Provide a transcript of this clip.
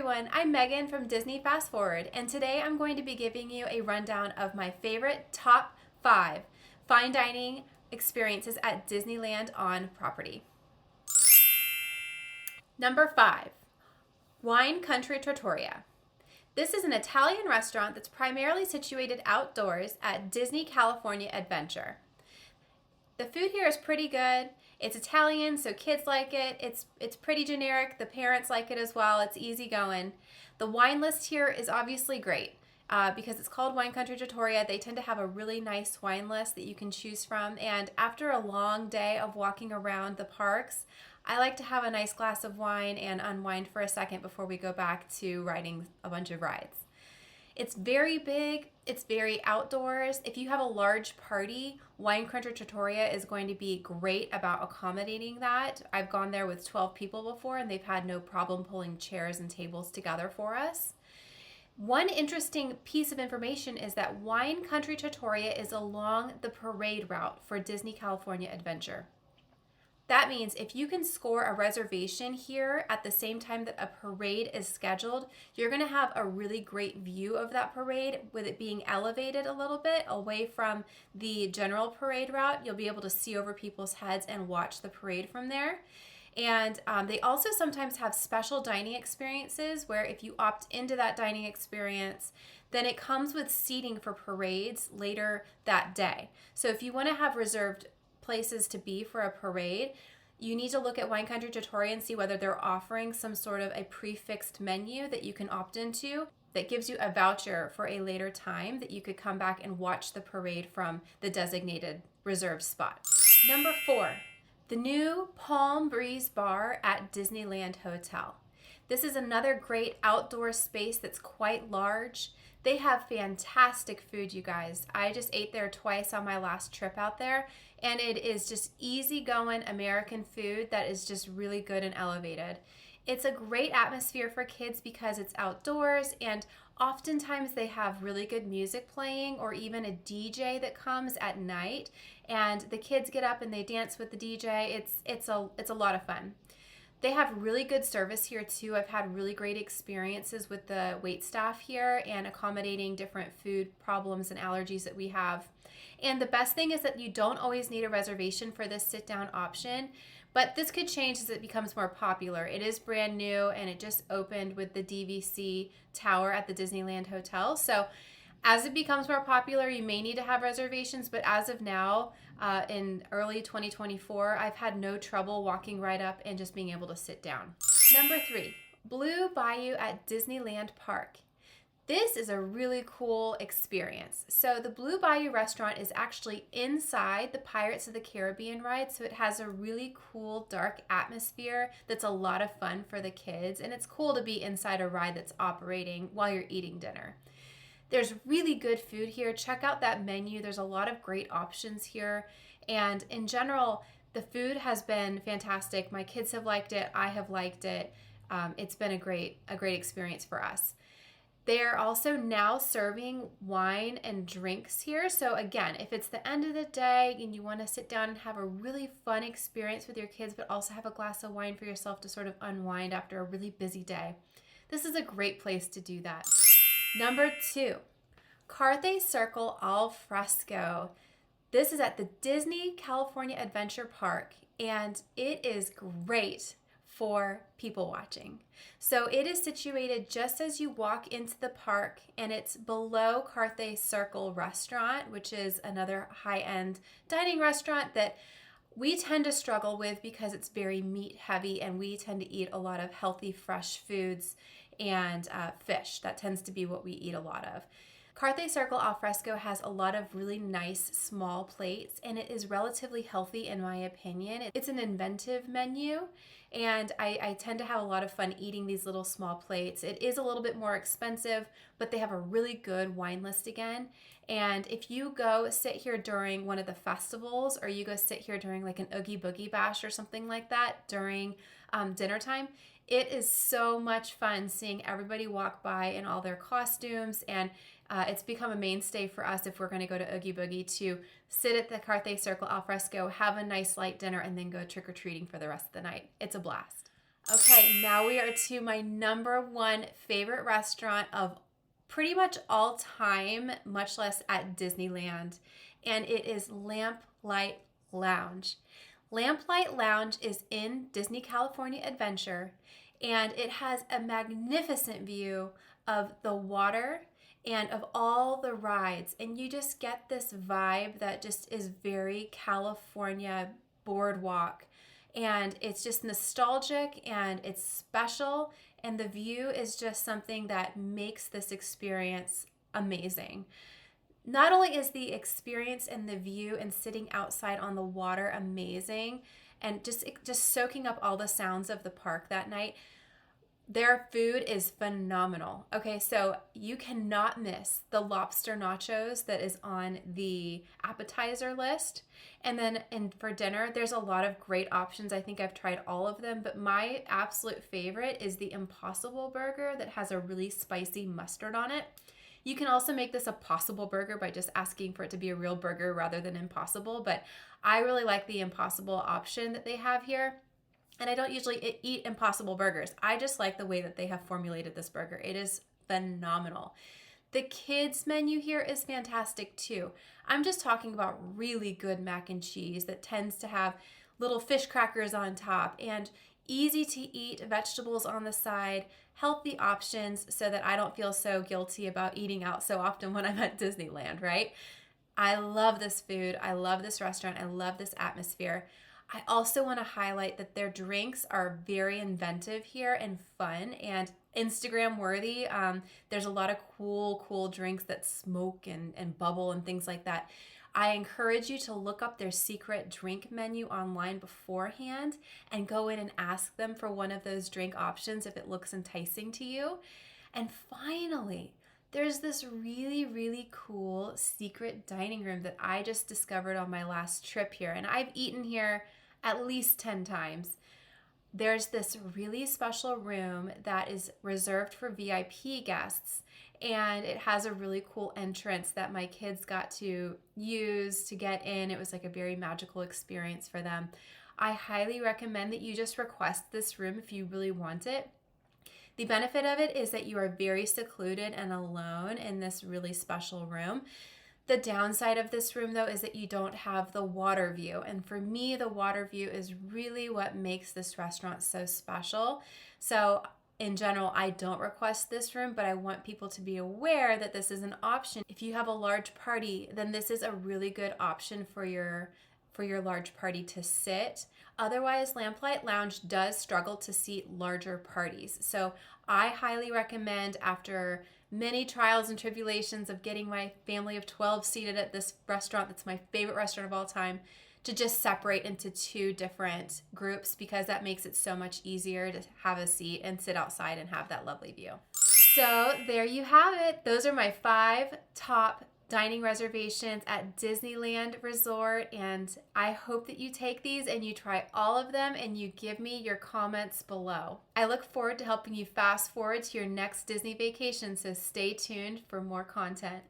everyone, I'm Megan from DisneyFastForward, and today I'm going to be giving you a rundown of my favorite top 5 fine dining experiences at Disneyland on property. Number 5, Wine Country Trattoria. This is an Italian restaurant that's primarily situated outdoors at Disney California Adventure. The food here is pretty good. It's Italian, so kids like it. It's pretty generic. The parents like it as well. It's easy going. The wine list here is obviously great because it's called Wine Country Trattoria. They tend to have a really nice wine list that you can choose from. And after a long day of walking around the parks, I like to have a nice glass of wine and unwind for a second before we go back to riding a bunch of rides. It's very big. It's very outdoors. If you have a large party, Wine Country Trattoria is going to be great about accommodating that. I've gone there with 12 people before, and they've had no problem pulling chairs and tables together for us. One interesting piece of information is that Wine Country Trattoria is along the parade route for Disney California Adventure. That means if you can score a reservation here at the same time that a parade is scheduled, you're going to have a really great view of that parade with it being elevated a little bit away from the general parade route. You'll be able to see over people's heads and watch the parade from there. And they also sometimes have special dining experiences where if you opt into that dining experience, then it comes with seating for parades later that day. So if you want to have reserved places to be for a parade, you need to look at Wine Country Trattoria and see whether they're offering some sort of a prefixed menu that you can opt into that gives you a voucher for a later time that you could come back and watch the parade from the designated reserved spot. Number 4, the new Palm Breeze Bar at Disneyland Hotel. This is another great outdoor space that's quite large. They have fantastic food, you guys. I just ate there twice on my last trip out there, and it is just easygoing American food that is just really good and elevated. It's a great atmosphere for kids because it's outdoors, and oftentimes they have really good music playing or even a DJ that comes at night, and the kids get up and they dance with the DJ. It's a lot of fun. They have really good service here too. I've had really great experiences with the wait staff here and accommodating different food problems and allergies that we have. And the best thing is that you don't always need a reservation for this sit-down option, but this could change as it becomes more popular. It is brand new and it just opened with the DVC tower at the Disneyland Hotel. So as it becomes more popular, you may need to have reservations, but as of now, in early 2024, I've had no trouble walking right up and just being able to sit down. Number 3, Blue Bayou at Disneyland Park. This is a really cool experience. So the Blue Bayou restaurant is actually inside the Pirates of the Caribbean ride, so it has a really cool dark atmosphere that's a lot of fun for the kids, and it's cool to be inside a ride that's operating while you're eating dinner. There's really good food here. Check out that menu. There's a lot of great options here. And in general, the food has been fantastic. My kids have liked it. I have liked it. It's been a great experience for us. They're also now serving wine and drinks here. So again, if it's the end of the day and you want to sit down and have a really fun experience with your kids, but also have a glass of wine for yourself to sort of unwind after a really busy day, this is a great place to do that. Number 2, Carth Circle al fresco. This is at the Disney California Adventure Park, and it is great for people watching. So it is situated just as you walk into the park, and it's below Carth Circle restaurant, which is another high-end dining restaurant that we tend to struggle with because it's very meat heavy, and we tend to eat a lot of healthy, fresh foods and fish. That tends to be what we eat a lot of. Carth Circle al fresco has a lot of really nice small plates, and it is relatively healthy in my opinion. It's an inventive menu, and I tend to have a lot of fun eating these little small plates. It is a little bit more expensive, but they have a really good wine list again. And if you go sit here during one of the festivals, or you go sit here during like an Oogie Boogie Bash or something like that during dinner time, it is so much fun seeing everybody walk by in all their costumes, and it's become a mainstay for us if we're going to go to Oogie Boogie to sit at the Carth Circle al fresco, have a nice light dinner, and then go trick-or-treating for the rest of the night. It's a blast. Okay, now we are to my number one favorite restaurant of pretty much all time, much less at Disneyland, and it is Lamplight Lounge. Lamplight Lounge is in Disney California Adventure, and it has a magnificent view of the water and of all the rides, and you just get this vibe that just is very California boardwalk, and it's just nostalgic and it's special, and the view is just something that makes this experience amazing. Not only is the experience and the view and sitting outside on the water amazing, and just soaking up all the sounds of the park that night, their food is phenomenal. Okay, so you cannot miss the lobster nachos that is on the appetizer list. And then for dinner, there's a lot of great options. I think I've tried all of them, but my absolute favorite is the Impossible Burger that has a really spicy mustard on it. You can also make this a possible burger by just asking for it to be a real burger rather than impossible, but I really like the impossible option that they have here. And I don't usually eat Impossible burgers. I just like the way that they have formulated this burger. It is phenomenal. The kids menu here is fantastic too. I'm just talking about really good mac and cheese that tends to have little fish crackers on top and easy to eat vegetables on the side, healthy options so that I don't feel so guilty about eating out so often when I'm at Disneyland, right? I love this food. I love this restaurant. I love this atmosphere. I also want to highlight that their drinks are very inventive here and fun and Instagram worthy. There's a lot of cool drinks that smoke and bubble and things like that. I encourage you to look up their secret drink menu online beforehand and go in and ask them for one of those drink options if it looks enticing to you. And finally, there's this really cool secret dining room that I just discovered on my last trip here. And I've eaten here at least 10 times. There's this really special room that is reserved for VIP guests, and it has a really cool entrance that my kids got to use to get in. It was like a very magical experience for them. I highly recommend that you just request this room if you really want it. The benefit of it is that you are very secluded and alone in this really special room. The downside of this room, though, is that you don't have the water view. And for me, the water view is really what makes this restaurant so special. So in general, I don't request this room, but I want people to be aware that this is an option. If you have a large party, then this is a really good option for your large party to sit. Otherwise, Lamplight Lounge does struggle to seat larger parties. So I highly recommend, after many trials and tribulations of getting my family of 12 seated at this restaurant that's my favorite restaurant of all time, to just separate into two different groups, because that makes it so much easier to have a seat and sit outside and have that lovely view. So there you have it. Those are my 5 top dining reservations at Disneyland Resort, and I hope that you take these and you try all of them and you give me your comments below. I look forward to helping you fast forward to your next Disney vacation, so stay tuned for more content.